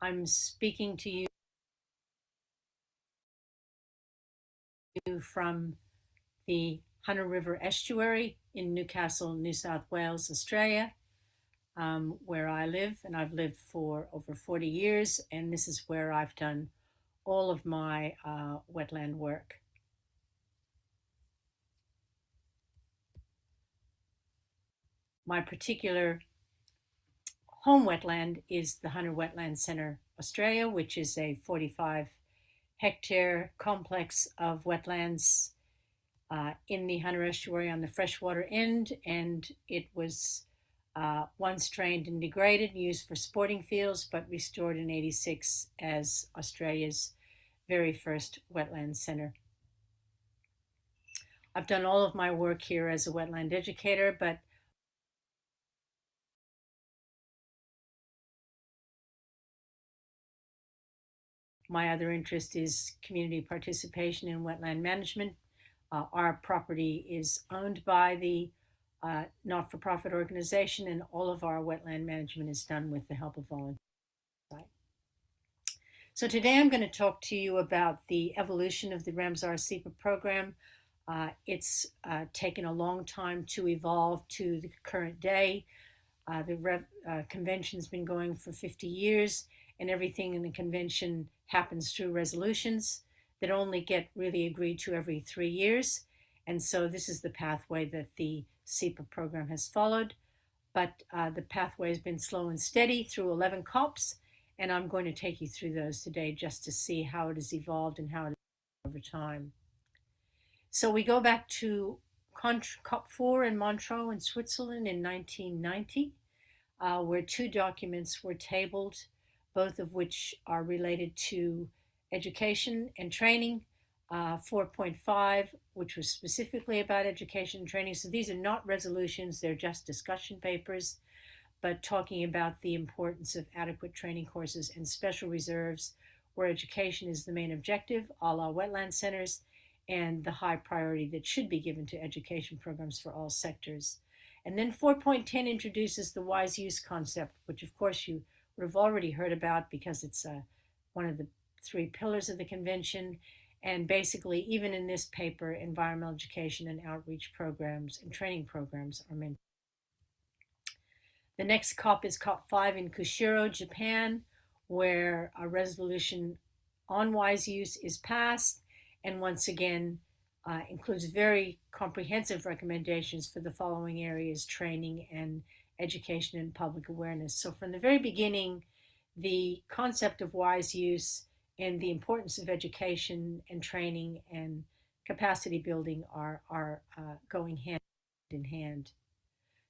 I'm speaking to you from the Hunter River Estuary in Newcastle, New South Wales, Australia, where I live, and I've lived for over 40 years, and this is where I've done all of my wetland work. My particular home wetland is the Hunter Wetland Centre Australia, which is a 45-hectare complex of wetlands in the Hunter Estuary on the freshwater end, and it was once drained and degraded and used for sporting fields, but restored in '86 as Australia's very first wetland centre. I've done all of my work here as a wetland educator, but my other interest is community participation in wetland management. Our property is owned by the not-for-profit organization, and all of our wetland management is done with the help of volunteers. So today I'm going to talk to you about the evolution of the Ramsar SEPA program. It's taken a long time to evolve to the current day. The convention's been going for 50 years, and everything in the convention happens through resolutions that only get really agreed to every 3 years. And so this is the pathway that the SEPA program has followed. But the pathway has been slow and steady through 11 COPs, and I'm going to take you through those today just to see how it has evolved and how it has over time. So we go back to COP4 in Montreux in Switzerland in 1990, where two documents were tabled, both of which are related to education and training. 4.5, which was specifically about education and training. So these are not resolutions, they're just discussion papers, but talking about the importance of adequate training courses and special reserves where education is the main objective, a la wetland centers, and the high priority that should be given to education programs for all sectors. And then 4.10 introduces the wise use concept, which of course you would have already heard about because it's one of the 3 pillars of the convention. And basically, even in this paper, environmental education and outreach programs and training programs are mentioned. The next COP is COP5 in Kushiro, Japan, where a resolution on wise use is passed, and once again includes very comprehensive recommendations for the following areas: training and education and public awareness. So from the very beginning, the concept of wise use and the importance of education and training and capacity building are going hand in hand.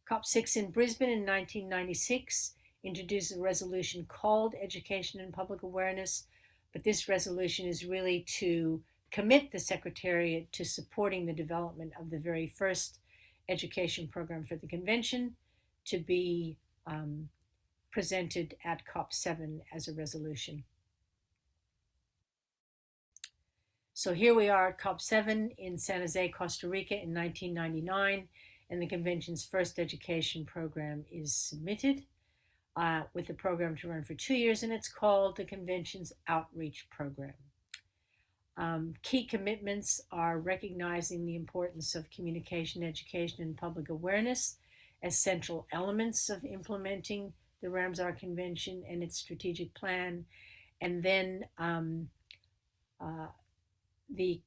COP6 in Brisbane in 1996 introduced a resolution called Education and Public Awareness, but this resolution is really to commit the Secretariat to supporting the development of the very first education program for the convention to be presented at COP7 as a resolution. So here we are at COP7 in San Jose, Costa Rica in 1999, and the convention's first education program is submitted with the program to run for 2 years, and it's called the convention's outreach program. Key commitments are recognizing the importance of communication, education, and public awareness as central elements of implementing the Ramsar Convention and its strategic plan, and then the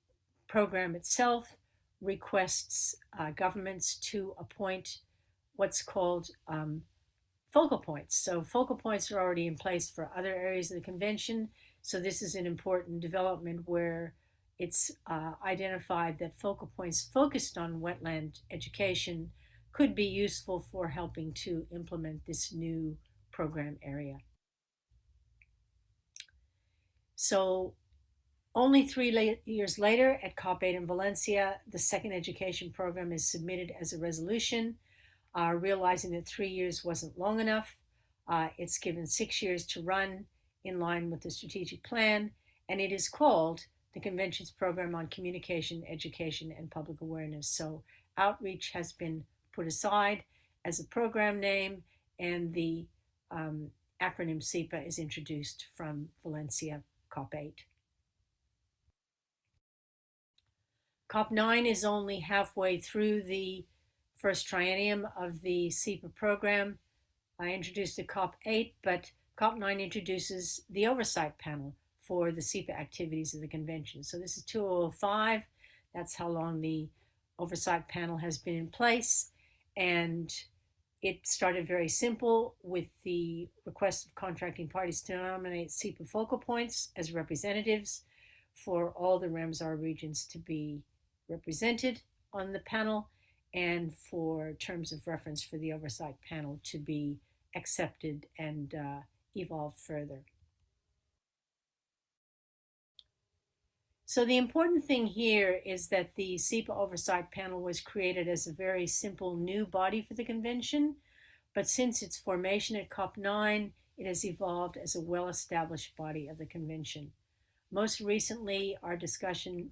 program itself requests governments to appoint what's called focal points. So focal points are already in place for other areas of the convention. So this is an important development where it's identified that focal points focused on wetland education could be useful for helping to implement this new program area. So only 3 years later, at COP8 in Valencia, the second education program is submitted as a resolution, realizing that 3 years wasn't long enough. It's given 6 years to run in line with the strategic plan, and it is called the Convention's Program on Communication, Education, and Public Awareness. So outreach has been put aside as a program name, and the acronym SEPA is introduced from Valencia COP8. COP9 is only halfway through the first triennium of the SEPA program. I introduced the COP8, but COP9 introduces the oversight panel for the SEPA activities of the convention. So this is 2005. That's how long the oversight panel has been in place. And it started very simple with the request of contracting parties to nominate SEPA focal points as representatives for all the Ramsar regions to be represented on the panel, and for terms of reference for the oversight panel to be accepted and evolved further. So the important thing here is that the SEPA Oversight Panel was created as a very simple new body for the convention, but since its formation at COP9, it has evolved as a well-established body of the convention. Most recently,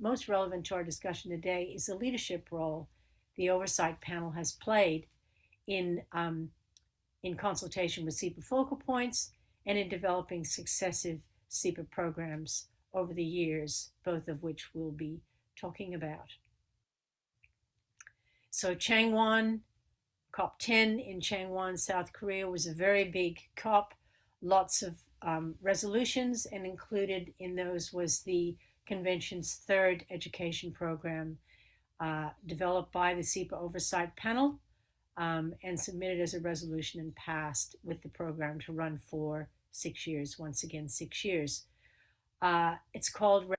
most relevant to our discussion today is the leadership role the Oversight Panel has played in consultation with SEPA focal points and in developing successive SEPA programs over the years, both of which we'll be talking about. So Changwon, COP10 in Changwon, South Korea was a very big COP, lots of resolutions, and included in those was the convention's third education program developed by the SEPA Oversight Panel and submitted as a resolution and passed with the program to run for 6 years, once again 6 years. It's called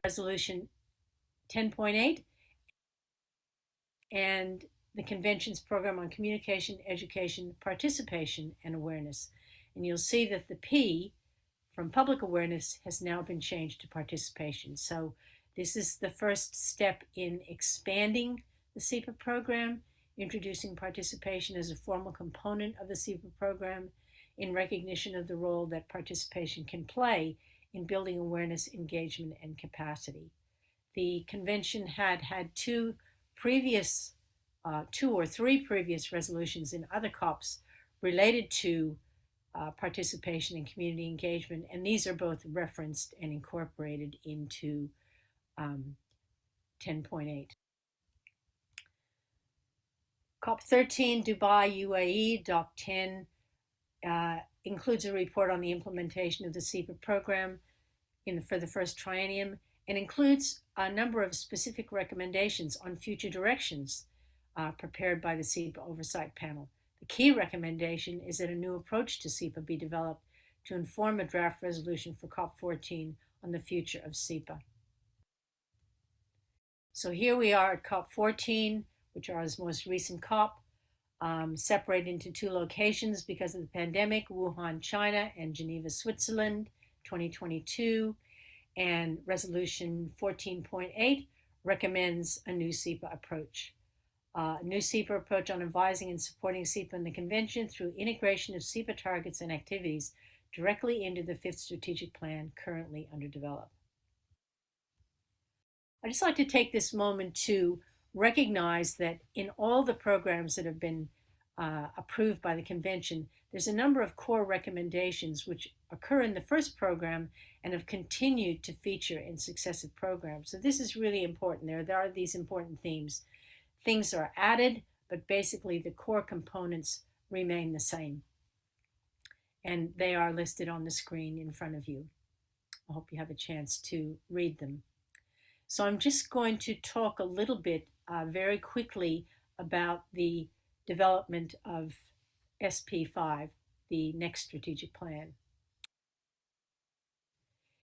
Resolution 10.8, and the convention's program on communication, education, participation, and awareness. And you'll see that the P from public awareness has now been changed to participation. So this is the first step in expanding the SEPA program, introducing participation as a formal component of the SEPA program in recognition of the role that participation can play in building awareness, engagement, and capacity. The convention had two or three previous resolutions in other COPs related to participation and community engagement, and these are both referenced and incorporated into 10.8. COP13, Dubai, UAE, Doc 10, includes a report on the implementation of the SEPA program for the first triennium, and includes a number of specific recommendations on future directions prepared by the SEPA Oversight Panel. The key recommendation is that a new approach to SEPA be developed to inform a draft resolution for COP14 on the future of SEPA. So here we are at COP14, which are its most recent COP, separated into two locations because of the pandemic: Wuhan, China, and Geneva, Switzerland, 2022. And Resolution 14.8 recommends a new SEPA approach. A new SEPA approach on advising and supporting SEPA in the convention through integration of SEPA targets and activities directly into the fifth strategic plan currently under development. I'd just like to take this moment to recognize that in all the programs that have been approved by the convention, there's a number of core recommendations which occur in the first program and have continued to feature in successive programs. So this is really important. There are these important themes. Things are added, but basically the core components remain the same. And they are listed on the screen in front of you. I hope you have a chance to read them. So I'm just going to talk a little bit very quickly about the development of SP5, the next strategic plan.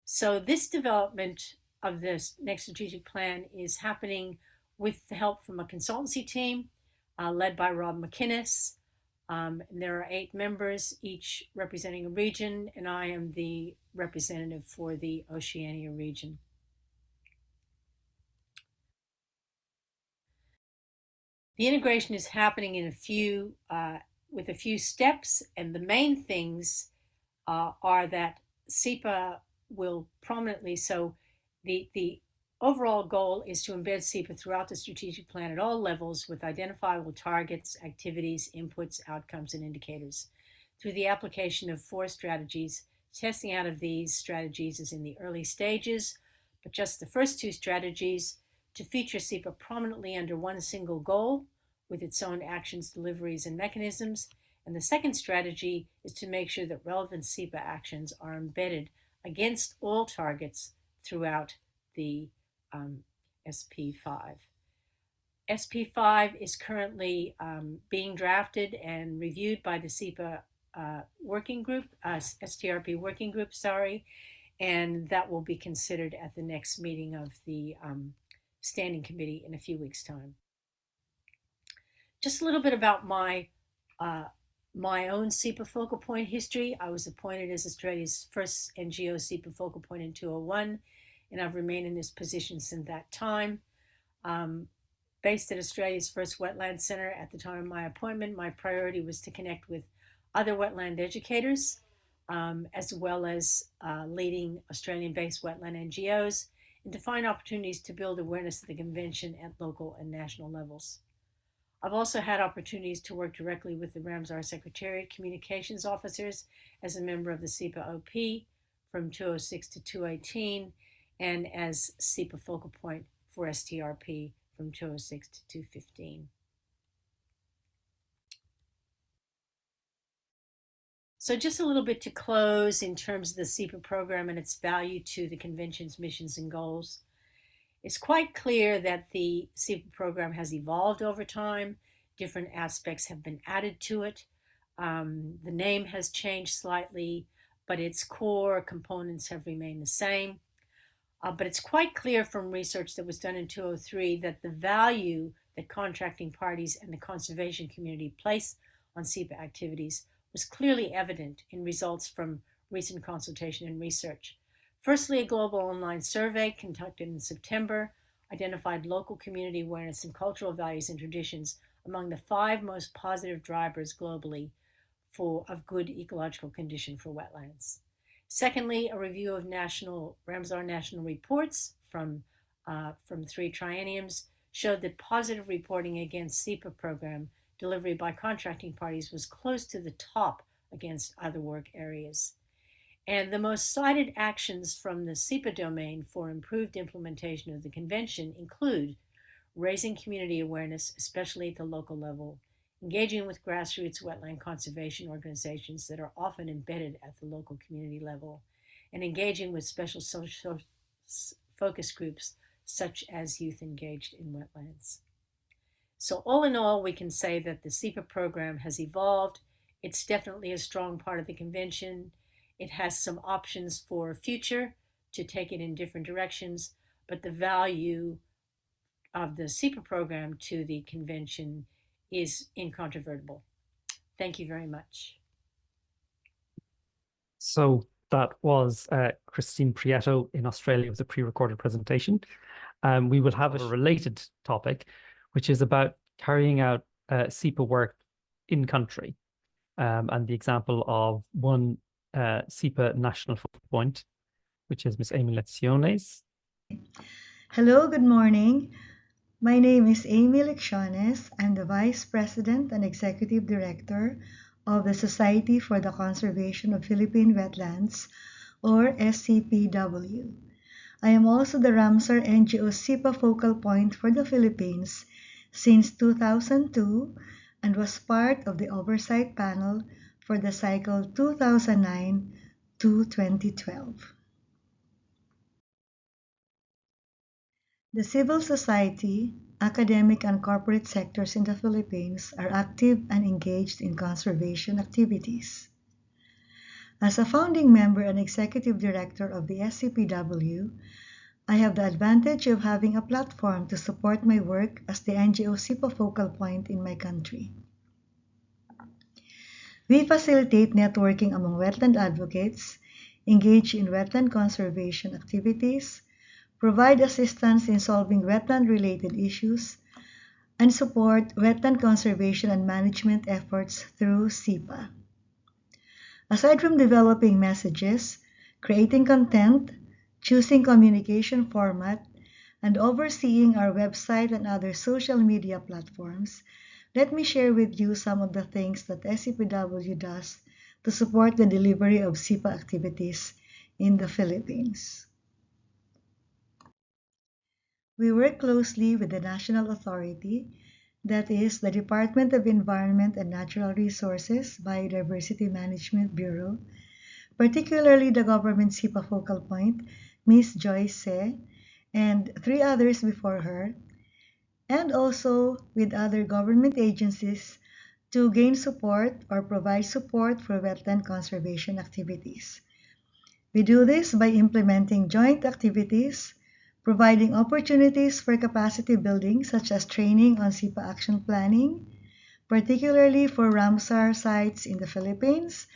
So this development of this next strategic plan is happening with the help from a consultancy team led by Rob McInnes. There are 8 members, each representing a region, and I am the representative for the Oceania region. The integration is happening in with a few steps, and the main things are that SEPA will prominently, so the overall goal is to embed SEPA throughout the strategic plan at all levels with identifiable targets, activities, inputs, outcomes, and indicators. through the application of 4 strategies. Testing out of these strategies is in the early stages, but just the first 2 strategies to feature SEPA prominently under one single goal with its own actions, deliveries, and mechanisms. And the second strategy is to make sure that relevant SEPA actions are embedded against all targets throughout the SP5. SP5 is currently being drafted and reviewed by the SEPA working group, STRP working group, and that will be considered at the next meeting of the standing committee in a few weeks' time. Just a little bit about my own SEPA focal point history. I was appointed as Australia's first NGO SEPA focal point in 2001, and I've remained in this position since that time. Based at Australia's first wetland centre at the time of my appointment, my priority was to connect with other wetland educators, as well as leading Australian-based wetland NGOs, and to find opportunities to build awareness of the convention at local and national levels. I've also had opportunities to work directly with the Ramsar Secretariat communications officers as a member of the SEPA OP from 2006 to 2018, and as SEPA focal point for STRP from 2006 to 2015. So just a little bit to close in terms of the SEPA program and its value to the convention's missions and goals. It's quite clear that the SEPA program has evolved over time. Different aspects have been added to it. The name has changed slightly, but its core components have remained the same. But it's quite clear from research that was done in 2003 that the value that contracting parties and the conservation community place on SEPA activities was clearly evident in results from recent consultation and research. Firstly, a global online survey conducted in September identified local community awareness and cultural values and traditions among the 5 most positive drivers globally of good ecological condition for wetlands. Secondly, a review of Ramsar national reports from 3 trienniums showed that positive reporting against SEPA program delivery by contracting parties was close to the top against other work areas. And the most cited actions from the SEPA domain for improved implementation of the convention include raising community awareness, especially at the local level, engaging with grassroots wetland conservation organizations that are often embedded at the local community level, and engaging with special social focus groups such as youth engaged in wetlands. So all in all, we can say that the SEPA program has evolved. It's definitely a strong part of the convention. It has some options for future to take it in different directions, but the value of the SEPA program to the convention is incontrovertible. Thank you very much. So that was Christine Prieto in Australia with a pre-recorded presentation. We will have a related topic, which is about carrying out SEPA work in country, and the example of one SEPA national focal point, which is Ms. Amy Lecciones. Hello, good morning. My name is Amy Lecciones. I'm the Vice President and Executive Director of the Society for the Conservation of Philippine Wetlands, or SCPW. I am also the Ramsar NGO SEPA focal point for the Philippines since 2002 and was part of the oversight panel for the cycle 2009 to 2012. The civil society, academic and corporate sectors in the Philippines are active and engaged in conservation activities. As a founding member and executive director of the SCPW, I have the advantage of having a platform to support my work as the NGO SEPA focal point in my country. We facilitate networking among wetland advocates, engage in wetland conservation activities, provide assistance in solving wetland-related issues, and support wetland conservation and management efforts through SEPA. Aside from developing messages, creating content, choosing communication format, and overseeing our website and other social media platforms, let me share with you some of the things that SCPW does to support the delivery of SIPA activities in the Philippines. We work closely with the national authority, that is, the Department of Environment and Natural Resources Biodiversity Management Bureau, particularly the government SIPA focal point, Ms. Joyce Se, and 3 others before her, and also with other government agencies to gain support or provide support for wetland conservation activities. We do this by implementing joint activities, providing opportunities for capacity building such as training on SIPA action planning, particularly for Ramsar sites in the Philippines,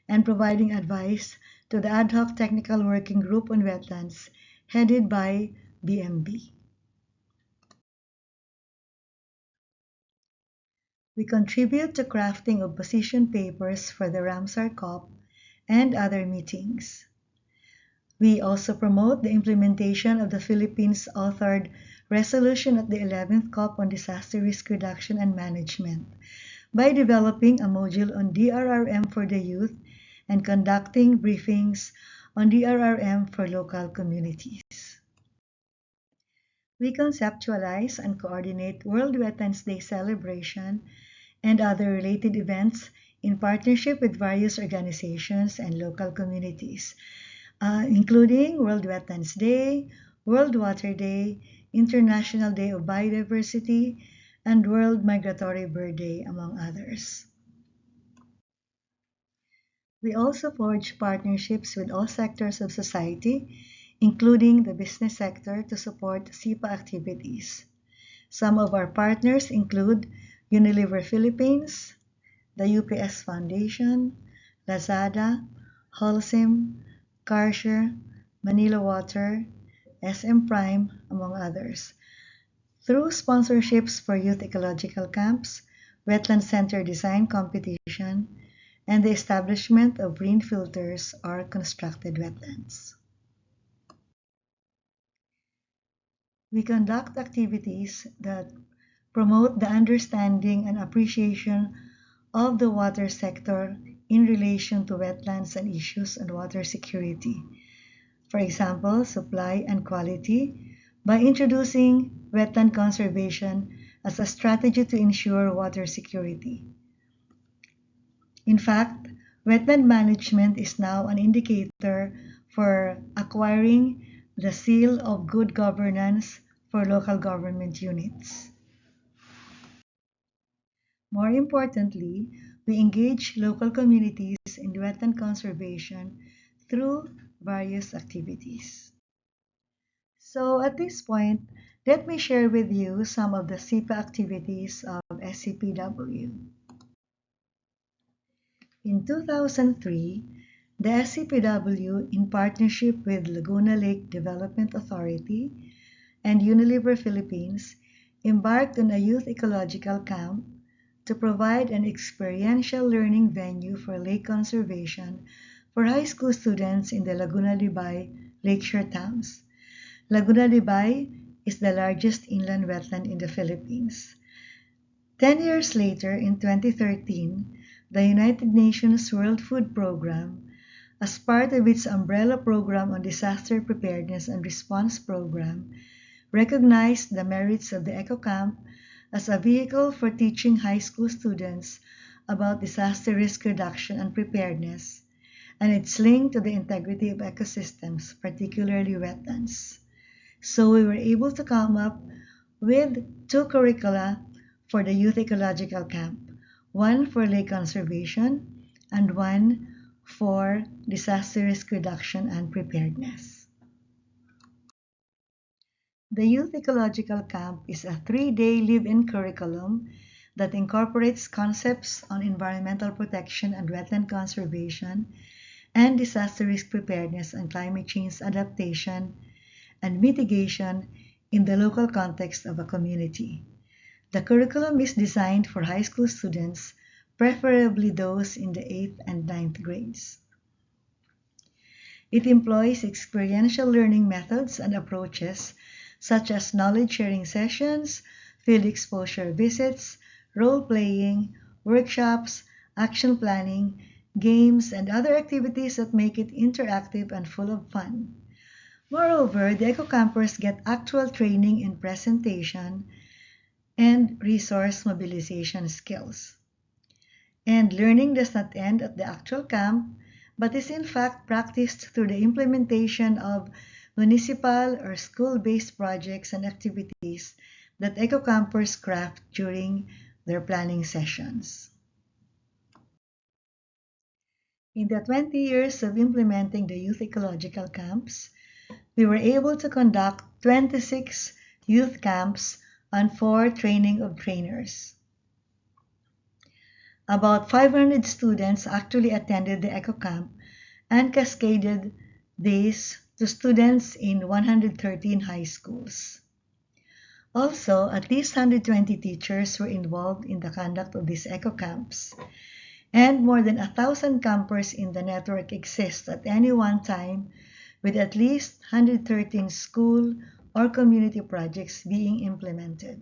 and providing advice to the Ad Hoc Technical Working Group on Wetlands headed by BMB. We contribute to crafting of position papers for the Ramsar COP and other meetings. We also promote the implementation of the Philippines-authored resolution at the 11th COP on Disaster Risk Reduction and Management by developing a module on DRRM for the youth and conducting briefings on DRRM for local communities. We conceptualize and coordinate World Wetlands Day celebration and other related events in partnership with various organizations and local communities, including World Wetlands Day, World Water Day, International Day of Biodiversity, and World Migratory Bird Day, among others. We also forge partnerships with all sectors of society, including the business sector, to support SIPA activities. Some of our partners include Unilever Philippines, the UPS Foundation, Lazada, Holcim, Karcher, Manila Water, SM Prime, among others, through sponsorships for youth ecological camps, wetland center design competition, and the establishment of green filters or constructed wetlands. We conduct activities that promote the understanding and appreciation of the water sector in relation to wetlands and issues on water security. For example, supply and quality, by introducing wetland conservation as a strategy to ensure water security. In fact, wetland management is now an indicator for acquiring the seal of good governance for local government units. More importantly, we engage local communities in wetland conservation through various activities. So at this point, let me share with you some of the SIPA activities of SCPW. In 2003, the SCPW, in partnership with Laguna Lake Development Authority and Unilever Philippines, embarked on a youth ecological camp to provide an experiential learning venue for lake conservation for high school students in the Laguna Libay lakeshore towns. Laguna Libay is the largest inland wetland in the Philippines. 10 years later, in 2013, the United Nations World Food Programme, as part of its umbrella program on disaster preparedness and response program, recognized the merits of the Eco Camp as a vehicle for teaching high school students about disaster risk reduction and preparedness, and its link to the integrity of ecosystems, particularly wetlands. So we were able to come up with 2 curricula for the Youth Ecological Camp, one for lake conservation and one for disaster risk reduction and preparedness. The Youth Ecological Camp is a 3-day live-in curriculum that incorporates concepts on environmental protection and wetland conservation and disaster risk preparedness and climate change adaptation and mitigation in the local context of a community. The curriculum is designed for high school students, preferably those in the 8th and 9th grades. It employs experiential learning methods and approaches such as knowledge-sharing sessions, field exposure visits, role-playing, workshops, action planning, games, and other activities that make it interactive and full of fun. Moreover, the Eco Campers get actual training in presentation and resource mobilization skills. And learning does not end at the actual camp, but is in fact practiced through the implementation of municipal or school-based projects and activities that Eco Campers craft during their planning sessions. In the 20 years of implementing the youth ecological camps, we were able to conduct 26 youth camps and 4 training of trainers. About 500 students actually attended the Eco Camp and cascaded these to students in 113 high schools. Also, at least 120 teachers were involved in the conduct of these Eco Camps, and more than 1,000 campers in the network exist at any one time, with at least 113 school or community projects being implemented.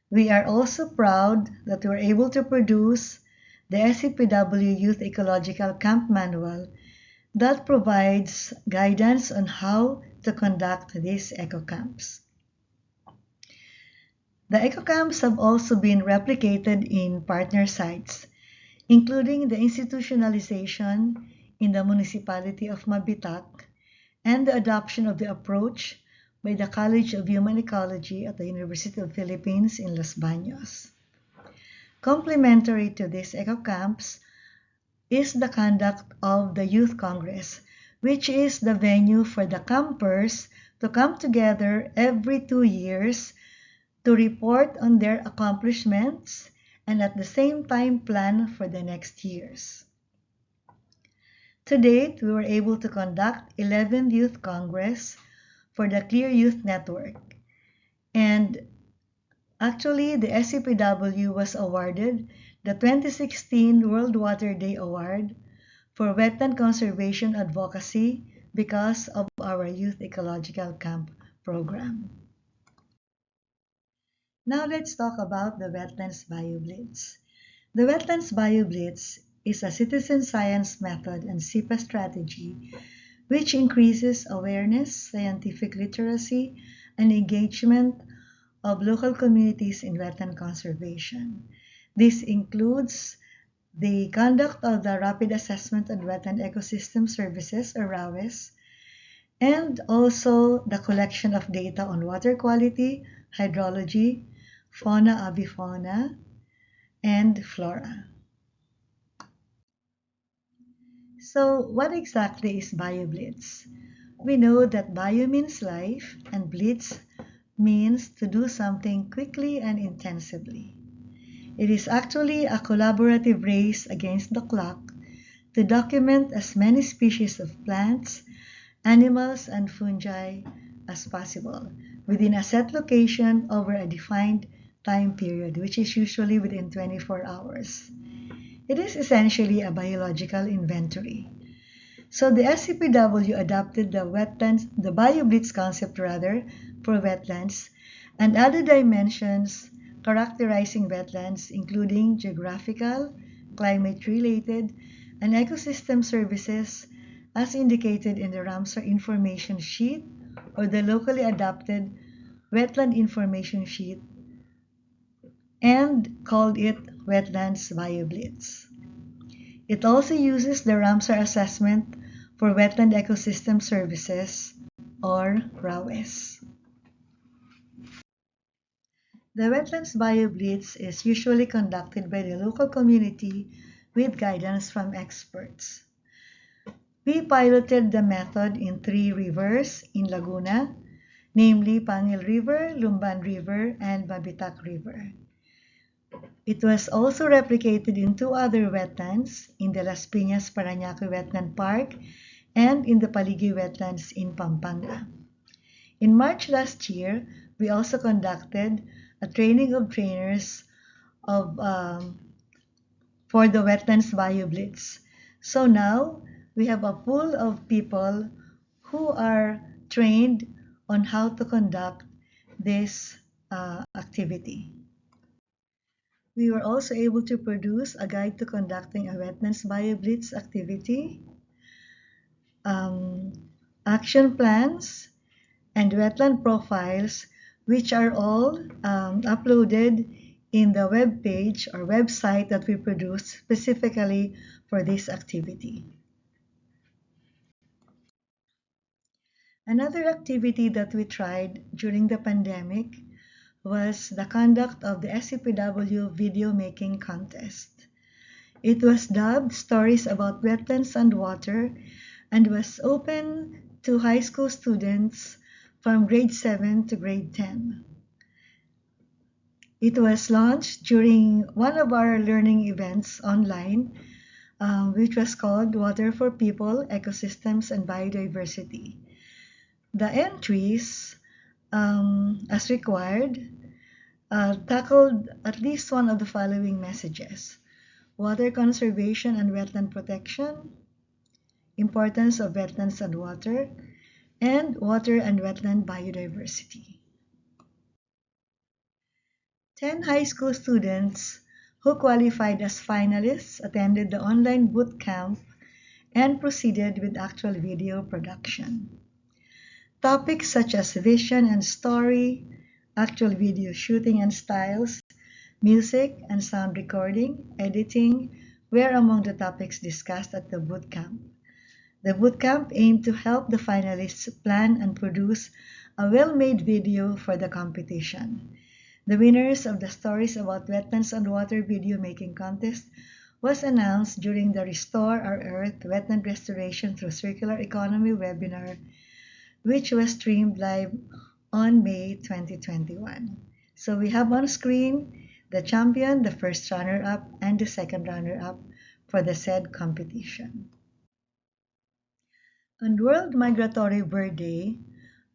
We are also proud that we were able to produce the SCPW Youth Ecological Camp Manual that provides guidance on how to conduct these eco camps. The eco camps have also been replicated in partner sites, including the institutionalization in the municipality of Mabitac and the adoption of the approach by the College of Human Ecology at the University of the Philippines in Los Baños. Complementary to these eco camps is the conduct of the Youth Congress, which is the venue for the campers to come together every 2 years to report on their accomplishments and at the same time plan for the next years. To date, we were able to conduct 11 Youth Congress for the Clear Youth Network, and actually the SCPW was awarded the 2016 World Water Day Award for Wetland Conservation Advocacy because of our Youth Ecological Camp program. Now let's talk about the Wetlands BioBlitz. The Wetlands BioBlitz is a citizen science method and SIPA strategy which increases awareness, scientific literacy, and engagement of local communities in wetland conservation. This includes the conduct of the Rapid Assessment on Wetland Ecosystem Services, or RAWES, and also the collection of data on water quality, hydrology, fauna, avifauna, and flora. So what exactly is BioBlitz? We know that bio means life and blitz means to do something quickly and intensively. It is actually a collaborative race against the clock to document as many species of plants, animals, and fungi as possible within a set location over a defined time period, which is usually within 24 hours. It is essentially a biological inventory. So the SCPW adopted the BioBlitz concept for wetlands and added dimensions characterizing wetlands, including geographical, climate-related, and ecosystem services as indicated in the Ramsar information sheet or the locally adapted wetland information sheet, and called it Wetlands BioBlitz. It also uses the Ramsar assessment for wetland ecosystem services, or RAWES. The Wetlands BioBlitz is usually conducted by the local community with guidance from experts. We piloted the method in 3 rivers in Laguna, namely Pangil River, Lumban River, and Mabitac River. It was also replicated in 2 other wetlands, in the Las Piñas Parañaque Wetland Park and in the Paligi Wetlands in Pampanga. In March last year, we also conducted a training of trainers for the Wetlands BioBlitz. So now we have a pool of people who are trained on how to conduct this activity. We were also able to produce a guide to conducting a wetlands BioBlitz activity, um, action plans, and wetland profiles, which are all uploaded in the web page or website that we produced specifically for this activity. Another activity that we tried during the pandemic was the conduct of the SCPW video making contest. It was dubbed Stories About Wetlands and Water and was open to high school students from grade 7 to grade 10. It was launched during one of our learning events online, which was called Water for People, Ecosystems, and Biodiversity. The entries, as required, tackled at least one of the following messages: water conservation and wetland protection, importance of wetlands and water, and water and wetland biodiversity. 10 high school students who qualified as finalists attended the online boot camp and proceeded with actual video production. Topics such as vision and story, actual video shooting and styles, music and sound recording, editing were among the topics discussed at the boot camp. The boot camp aimed to help the finalists plan and produce a well-made video for the competition. The winners of the Stories About Wetlands and Water video making contest was announced during the Restore Our Earth Wetland Restoration Through Circular Economy webinar, which was streamed live on May 2021. So we have on screen the champion, the first runner-up, and the second runner-up for the said competition. On World Migratory Bird Day,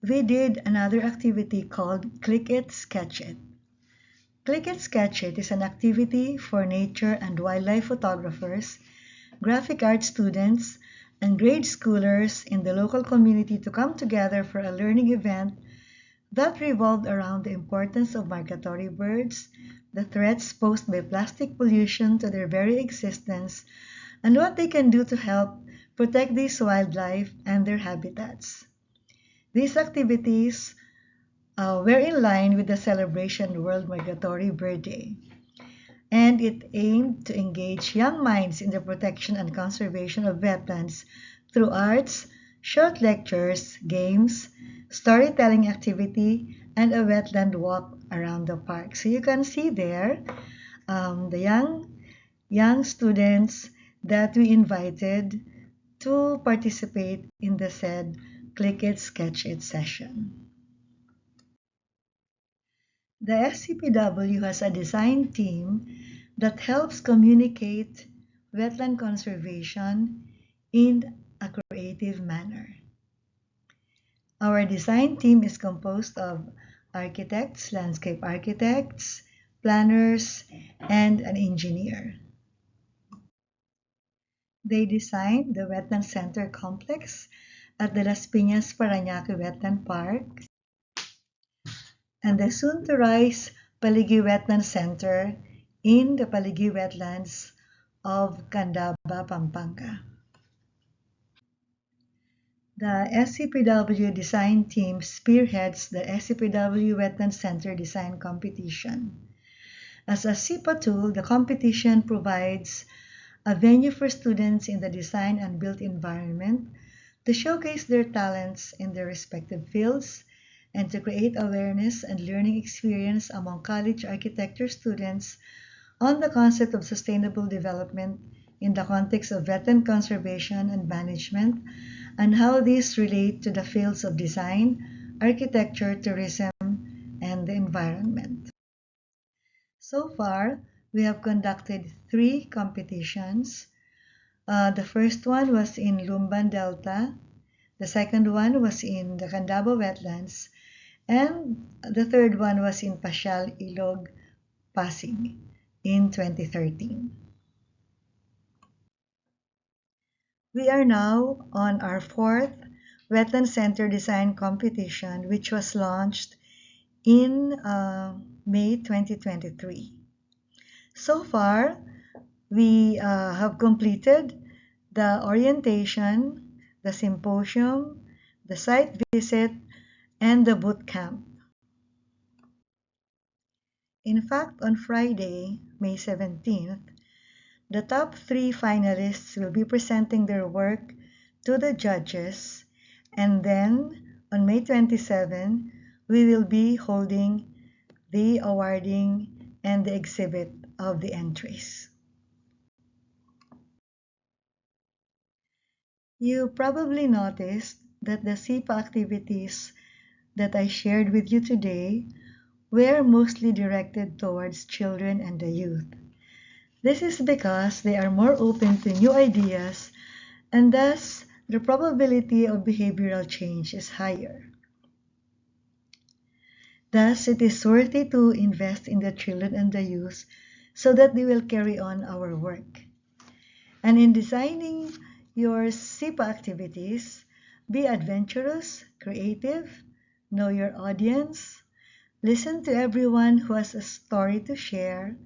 we did another activity called Click It, Sketch It. Click It, Sketch It is an activity for nature and wildlife photographers, graphic art students, and grade schoolers in the local community to come together for a learning event that revolved around the importance of migratory birds, the threats posed by plastic pollution to their very existence, and what they can do to help protect these wildlife and their habitats. These activities were in line with the celebration of World Migratory Bird Day, and it aimed to engage young minds in the protection and conservation of wetlands through arts, short lectures, games, storytelling activity, and a wetland walk around the park. So you can see there the young students that we invited to participate in the said Click It, Sketch It session. The SCPW has a design team that helps communicate wetland conservation in a creative manner. Our design team is composed of architects, landscape architects, planners, and an engineer. They designed the Wetland Center complex at the Las Piñas Parañaque Wetland Park and the soon-to-rise Paligi Wetland Center in the Paligi Wetlands of Candaba, Pampanga. The SCPW design team spearheads the SCPW Wetland Center Design Competition. As a SIPA tool, the competition provides a venue for students in the design and built environment to showcase their talents in their respective fields and to create awareness and learning experience among college architecture students on the concept of sustainable development in the context of wetland conservation and management, and how these relate to the fields of design, architecture, tourism, and the environment. So far, we have conducted 3 competitions. The first one was in Lumban Delta, the second one was in the Candaba Wetlands, and the third one was in Pasyal, Ilog, Pasig in 2013. We are now on our 4th Wetland Center Design Competition, which was launched in May 2023. So far, we have completed the orientation, the symposium, the site visit, and the boot camp. In fact, on Friday, May 17th, the top 3 finalists will be presenting their work to the judges, and then on May 27, we will be holding the awarding and the exhibit of the entries. You probably noticed that the SIPA activities that I shared with you today were mostly directed towards children and the youth. This is because they are more open to new ideas, and thus the probability of behavioral change is higher. Thus, it is worthy to invest in the children and the youth so that they will carry on our work. And in designing your SIPA activities, be adventurous, creative, know your audience, listen to everyone who has a story to share,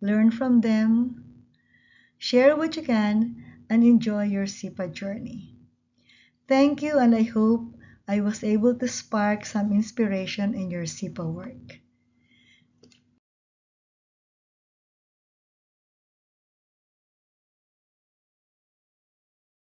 learn from them, share what you can, and enjoy your SIPA journey. Thank you, and I hope I was able to spark some inspiration in your SIPA work.